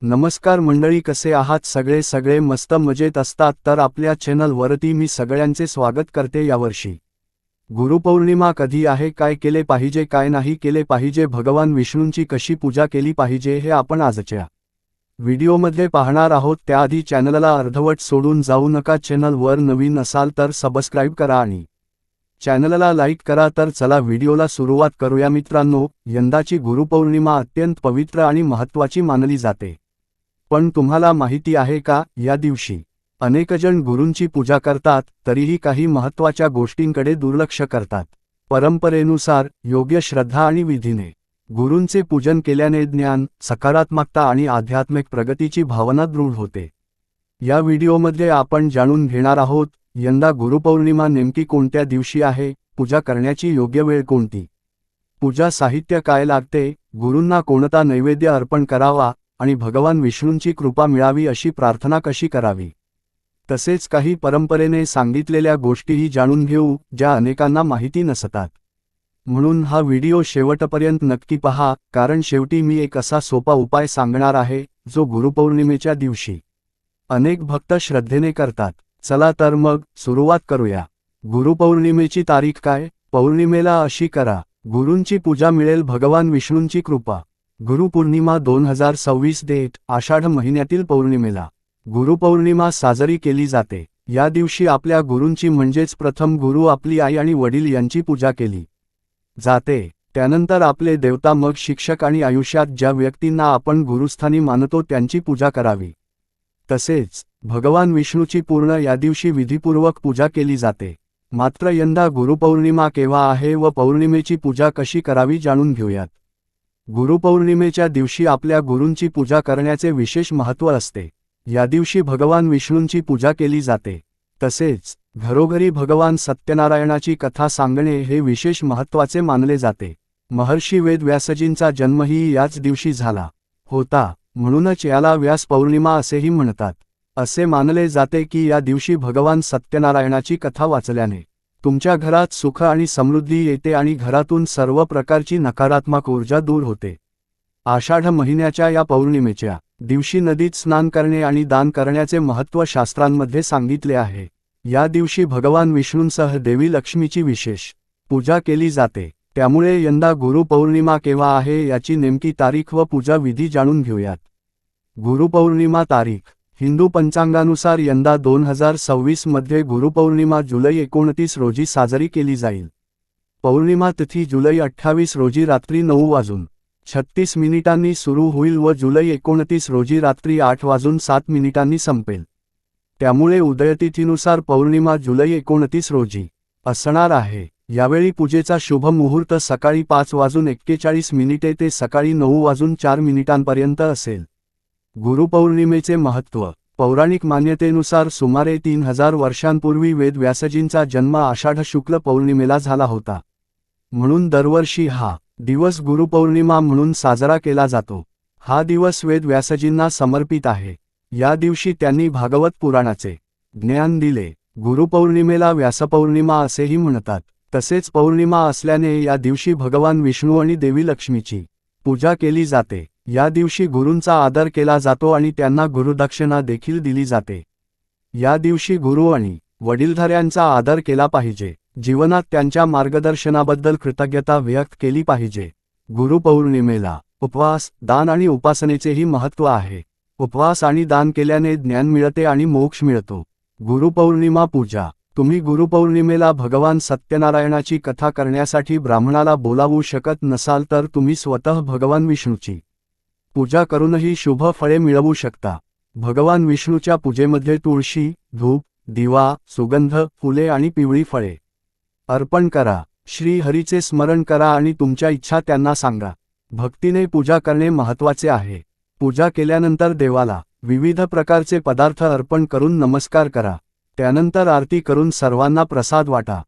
नमस्कार मंडळी, कसे आहात सगळे मस्त मजेत असतात तर आपल्या चॅनल वरती मी सगळ्यांचे स्वागत करते। यावर्षी गुरुपौर्णिमा कधी आहे, काय केले पाहिजे काय नाही केले पाहिजे, भगवान विष्णूंची कशी पूजा केली पाहिजे हे आपण आजच्या व्हिडिओमध्ये पाहणार आहोत। त्याआधी चॅनलला अर्धवट सोडून जाऊ नका। चॅनल वर नवीन असाल तर सबस्क्राइब करा आणि चॅनलला लाईक करा। तर चला व्हिडिओला सुरुवात करूया मित्रांनो। यंदाची गुरुपौर्णिमा अत्यंत पवित्र आणि महत्त्वाची मानली जाते। पण तुम्हाला माहिती आहे का, या दिवशी अनेकजण गुरूंची पूजा करतात तरीही काही महत्त्वाच्या गोष्टींकडे दुर्लक्ष करतात। परंपरेनुसार योग्य श्रद्धा आणि विधीने गुरूंचे पूजन केल्याने ज्ञान, सकारात्मकता आणि आध्यात्मिक प्रगतीची भावना दृढ होते। या व्हिडिओमध्ये आपण जाणून घेणार आहोत, यंदा गुरुपौर्णिमा नेमकी कोणत्या दिवशी आहे, पूजा करण्याची योग्य वेळ कोणती, पूजा साहित्य काय लागते, गुरूंना कोणता नैवेद्य अर्पण करावा आणि भगवान विष्णूंची कृपा मिळावी अशी प्रार्थना कशी करावी। तसेच काही परंपरेने सांगितलेल्या गोष्टीही जाणून घेऊ ज्या अनेकांना माहिती नसतात। म्हणून हा व्हिडिओ शेवटपर्यंत नक्की पहा, कारण शेवटी मी एक असा सोपा उपाय सांगणार आहे जो गुरुपौर्णिमेच्या दिवशी अनेक भक्त श्रद्धेने करतात। चला तर मग सुरुवात करूया। गुरुपौर्णिमेची तारीख काय, पौर्णिमेला अशी करा गुरूंची पूजा मिळेल भगवान विष्णूंची कृपा। गुरुपौर्णिमा 2026 डेट आषाढ महिन्यातील पौर्णिमेला गुरुपौर्णिमा साजरी केली जाते। या दिवशी आपल्या गुरूंची म्हणजेच प्रथम गुरु आपली आई आणि वडील यांची पूजा केली जाते। त्यानंतर आपले देवता मग शिक्षक आणि आयुष्यात ज्या व्यक्तींना आपण गुरुस्थानी मानतो त्यांची पूजा करावी। तसेच भगवान विष्णूची पूर्ण या दिवशी विधिपूर्वक पूजा केली जाते। मात्र यंदा गुरुपौर्णिमा केव्हा आहे व पौर्णिमेची पूजा कशी करावी जाणून घेऊयात। गुरुपौर्णिमेच्या दिवशी आपल्या गुरूंची पूजा करण्याचे विशेष महत्त्व असते। या दिवशी भगवान विष्णूंची पूजा केली जाते। तसेच घरोघरी भगवान सत्यनारायणाची कथा सांगणे हे विशेष महत्त्वाचे मानले जाते। महर्षी वेदव्यासजींचा जन्मही याच दिवशी झाला होता, म्हणूनच याला व्यास पौर्णिमा असेही म्हणतात। असे मानले जाते की या दिवशी भगवान सत्यनारायणाची कथा वाचल्याने तुमच्या घरात सुख आणि समृद्धी येते आणि घरातून सर्व प्रकारची नकारात्मक ऊर्जा दूर होते। आषाढ महिन्याच्या या पौर्णिमेच्या दिवशी नदीत स्नान करणे आणि दान करण्याचे महत्त्व शास्त्रांमध्ये सांगितले आहे। या दिवशी भगवान विष्णूंसह देवी लक्ष्मीची विशेष पूजा केली जाते। त्यामुळे यंदा गुरुपौर्णिमा केव्हा आहे याची नेमकी तारीख व पूजा विधी जाणून घेऊयात। गुरुपौर्णिमा तारीख हिंदू पंचांगानुसार यंदा 2026 मध्ये गुरुपौर्णिमा जुलै 29 रोजी साजरी केली जाईल। पौर्णिमा तिथी जुलै 28 रोजी रात्री 9:36 सुरू होईल व जुलै 29 रोजी रात्री 8:07 संपेल। त्यामुळे उदयतिथीनुसार पौर्णिमा जुलै 29 रोजी असणार आहे। यावेळी पूजेचा शुभ मुहूर्त सकाळी 5:41 ते सकाळी 9:04 असेल। गुरुपौर्णिमेचे महत्त्व पौराणिक मान्यतेनुसार सुमारे 3000 वर्षांपूर्वी वेदव्यासजींचा जन्म आषाढ शुक्ल पौर्णिमेला झाला होता। म्हणून दरवर्षी हा दिवस गुरुपौर्णिमा म्हणून साजरा केला जातो। हा दिवस वेदव्यासजींना समर्पित आहे। या दिवशी त्यांनी भागवत पुराणाचे ज्ञान दिले। गुरुपौर्णिमेला व्यासपौर्णिमा असेही म्हणतात। तसेच पौर्णिमा असल्याने या दिवशी भगवान विष्णू आणि देवी लक्ष्मीची पूजा केली जाते। या दिवशी गुरूंचा आदर केला जातो आणि त्यांना गुरुदक्षिणा देखील दिली जाते। या दिवशी गुरु आणि वडीलधाऱ्यांचा आदर केला पाहिजे। जीवनात त्यांच्या मार्गदर्शनाबद्दल कृतज्ञता व्यक्त केली पाहिजे। गुरुपौर्णिमेला उपवास, दान आणि उपासनेचेही महत्त्व आहे। उपवास आणि दान केल्याने ज्ञान मिळते आणि मोक्ष मिळतो। गुरुपौर्णिमा पूजा तुम्ही गुरुपौर्णिमेला भगवान सत्यनारायणाची कथा करण्यासाठी ब्राह्मणाला बोलावू शकत नसाल तर तुम्ही स्वतः भगवान विष्णूची पूजा करूनही शुभ फळे मिळवू शकता। भगवान विष्णूच्या पूजेमध्ये तुळशी, धूप, दिवा, सुगंध, फुले आणि पिवळी फळे अर्पण करा। श्री हरीचे स्मरण करा आणि तुमच्या इच्छा त्यांना सांगा। भक्तीने पूजा करणे महत्त्वाचे आहे। पूजा केल्यानंतर देवाला विविध प्रकारचे पदार्थ अर्पण करून नमस्कार करा। त्यानंतर आरती करून सर्वांना प्रसाद वाटा।